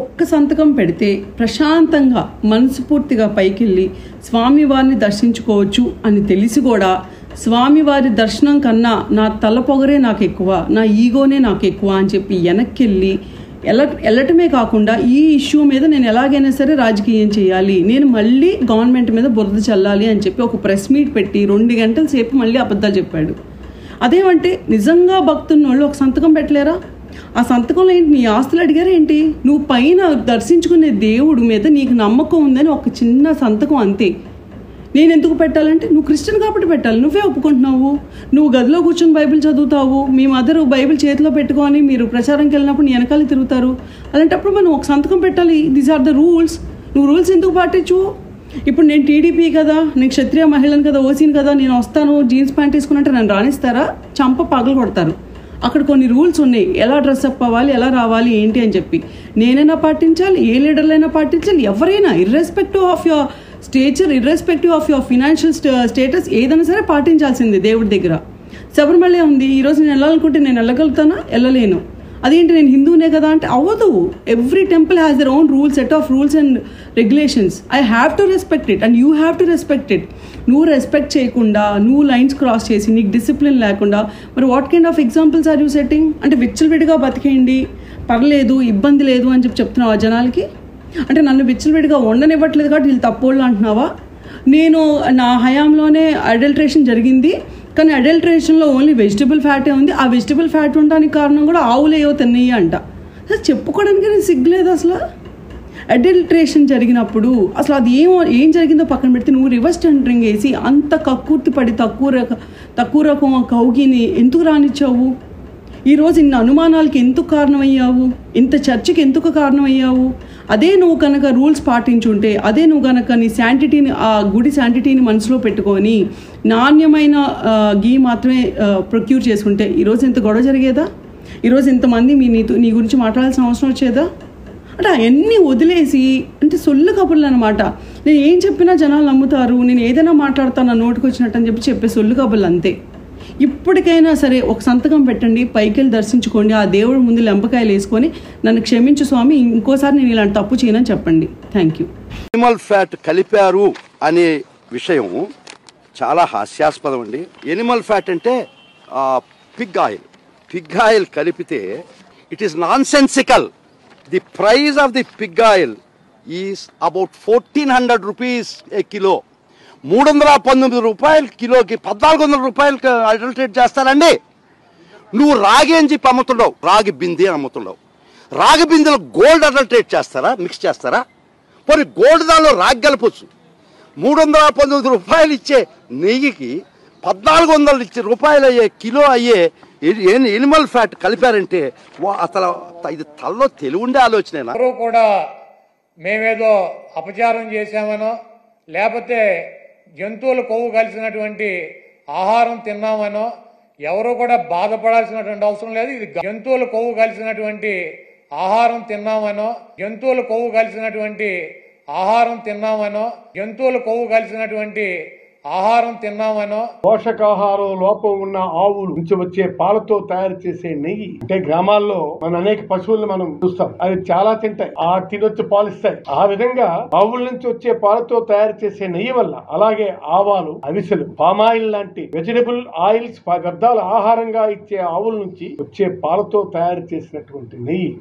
ఒక్క సంతకం పెడితే ప్రశాంతంగా మనస్ఫూర్తిగా పైకెళ్ళి స్వామివారిని దర్శించుకోవచ్చు అని తెలిసి కూడా స్వామివారి దర్శనం కన్నా నా తల పొగరే నాకు ఎక్కువ, నా ఈగోనే నాకు ఎక్కువ అని చెప్పి వెనక్కి వెళ్ళటమే కాకుండా ఈ ఇష్యూ మీద నేను ఎలాగైనా సరే రాజకీయం చేయాలి, నేను మళ్ళీ గవర్నమెంట్ మీద బురద చల్లాలి అని చెప్పి ఒక ప్రెస్ మీట్ పెట్టి 2 గంటల సేపు మళ్ళీ అబద్ధాలు చెప్పాడు. అదేమంటే నిజంగా భక్తున్న వాళ్ళు ఒక సంతకం పెట్టలేరా? ఆ సంతకంలో ఏంటి, నీ ఆస్తులు అడిగారా ఏంటి? నువ్వు పైన దర్శించుకునే దేవుడు మీద నీకు నమ్మకం ఉందని ఒక చిన్న సంతకం అంతే. నేను ఎందుకు పెట్టాలంటే నువ్వు క్రిస్టియన్ కాబట్టి పెట్టాలి, నువ్వే ఒప్పుకుంటున్నావు. నువ్వు గదిలో కూర్చొని బైబిల్ చదువుతావు, మీ మదర్ బైబిల్ చేతిలో పెట్టుకొని మీరు ప్రచారంకి వెళ్ళినప్పుడు నీ వెనకాల తిరుగుతారు. అలాంటప్పుడు మనం ఒక సంతకం పెట్టాలి. These are the rules. నువ్వు రూల్స్ ఎందుకు పాటించు? ఇప్పుడు నేను టీడీపీ కదా, నేను క్షత్రియ మహిళను కదా, ఓసీని కదా, నేను వస్తాను జీన్స్ ప్యాంట్ వేసుకున్నట్టు నన్ను రాణిస్తారా? చంప పగలు కొడతారు. అక్కడ కొన్ని రూల్స్ ఉన్నాయి, ఎలా డ్రెస్అప్ అవ్వాలి, ఎలా రావాలి ఏంటి అని చెప్పి. నేనైనా పాటించాలి, ఏ లీడర్లైనా పాటించాలి, ఎవరైనా irrespective of your stature, irrespective of your financial status ఏదైనా సరే పాటించాల్సిందే దేవుడి దగ్గర. శబరిమల ఉంది, ఈరోజు నేను వెళ్ళాలనుకుంటే నేను వెళ్ళగలుగుతానా? వెళ్ళలేను. అదేంటి నేను హిందూనే కదా అంటే అవ్వదు. Every temple has their own rules, set of rules and regulations. I have to respect it and you have to respect it. నువ్వు రెస్పెక్ట్ చేయకుండా, నువ్వు లైన్స్ క్రాస్ చేసి, నీకు డిసిప్లిన్ లేకుండా, మరి what kind of examples are you setting? అంటే విచ్చలవిడిగా బతికేయండి, పర్లేదు, ఇబ్బంది లేదు అని చెప్పి చెప్తున్నావా జనాలకి? అంటే నన్ను విచ్చలవిడిగా ఉండనివ్వట్లేదు కాబట్టి వీళ్ళు తప్పోళ్ళు అంటున్నావా? నేను నా హయాంలోనే అడల్ట్రేషన్ జరిగింది, కానీ అడల్ట్రేషన్లో ఓన్లీ వెజిటబుల్ ఫ్యాటే ఉంది. ఆ వెజిటబుల్ ఫ్యాట్ ఉండడానికి కారణం కూడా ఆవులు ఏవో తిన్నాయి అంట. అసలు చెప్పుకోవడానికి నేను సిగ్గులేదు. అసలు అడల్ట్రేషన్ జరిగినప్పుడు అసలు అది ఏం జరిగిందో పక్కన పెడితే నువ్వు రివర్స్ టెండరింగ్ వేసి అంత కక్కుర్తి పడి తక్కువ రకం కౌగిని ఎందుకు రానిచ్చావు? ఈరోజు ఇన్ని అనుమానాలకి ఎందుకు కారణమయ్యావు? ఇంత చర్చకి ఎందుకు కారణమయ్యావు? అదే నువ్వు కనుక రూల్స్ పాటించుంటే, అదే నువ్వు కనుక నీ శాంటిటీని, ఆ గుడి శాంటిటీని మనసులో పెట్టుకొని నాణ్యమైన గీ మాత్రమే ప్రొక్యూర్ చేసుకుంటే ఈరోజు ఇంత గొడవ జరిగేదా? ఈరోజు ఇంతమంది నీ గురించి మాట్లాడాల్సిన అవసరం వచ్చేదా? అంటే అవన్నీ వదిలేసి, అంటే సొల్లు కబుర్లు అనమాట. నేను ఏం చెప్పినా జనాలు నమ్ముతారు, నేను ఏదైనా మాట్లాడతాను నా నోటికి వచ్చినట్టు అని చెప్పే సొల్లు కబుర్లు అంతే. ఇప్పటికైనా సరే ఒక సంతకం పెట్టండి, పైకెళ్ళి దర్శించుకోండి, ఆ దేవుడి ముందు లెంపకాయలు వేసుకొని నన్ను క్షమించు స్వామి, ఇంకోసారి నేను ఇలాంటి తప్పు చేయనని చెప్పండి. Thank you. ఎనిమల్ ఫ్యాట్ కలిపారు అనే విషయం చాలా హాస్యాస్పదం అండి. ఎనిమల్ ఫ్యాట్ అంటే పిగ్ ఆయిల్ కలిపితే it is non sensical. The price of the Pig oil is about 1400 rupees A kilo. 319 రూపాయలు కిలోకి 1400 రూపాయలకి అడల్టరేట్ చేస్తారండి. నువ్వు రాగి అని చెప్పి అమ్ముతున్నావు, రాగి బిందె అమ్ముతున్నావు. రాగి బిందెలో గోల్డ్ అడల్టరేట్ చేస్తారా, మిక్స్ చేస్తారా? పోనీ గోల్డ్ దానిలో రాగి కలపచ్చు. 319 రూపాయలు ఇచ్చే నెయ్యికి 1400 రూపాయలు అయ్యే కిలో అయ్యే ఎనిమల్ ఫ్యాట్ కలిపారంటే అసలు ఇది తలలో తెలివి ఉండే ఆలోచనేనా? ఎవరు కూడా మేమేదో అపచారం చేశామనో, లేకపోతే జంతువులు కొవ్వు కలిసినటువంటి ఆహారం తిన్నామనో ఎవరు కూడా బాధపడాల్సినటువంటి అవసరం లేదు. ఇది జంతువులు కొవ్వు కలిసినటువంటి ఆహారం తిన్నామనో, జంతువులు కొవ్వు కలిసినటువంటి ఆహారం తిన్నామనో పోషకాహారం లోపం ఉన్న ఆవులు నుంచి వచ్చే పాలతో తయారు చేసే నెయ్యి. అంటే గ్రామాల్లో మన అనేక పశువులను మనం చూస్తాం, అది చాలా తింటాయి, తినొచ్చి పాలిస్తాయి. ఆ విధంగా ఆవుల నుంచి వచ్చే పాలతో తయారు చేసే నెయ్యి వల్ల, అలాగే ఆవాలు, అవిసెలు, పామాయిల్ లాంటి వెజిటబుల్ ఆయిల్స్, వ్యర్థాల ఆహారంగా ఇచ్చే ఆవుల నుంచి వచ్చే పాలతో తయారు చేసినటువంటి నెయ్యి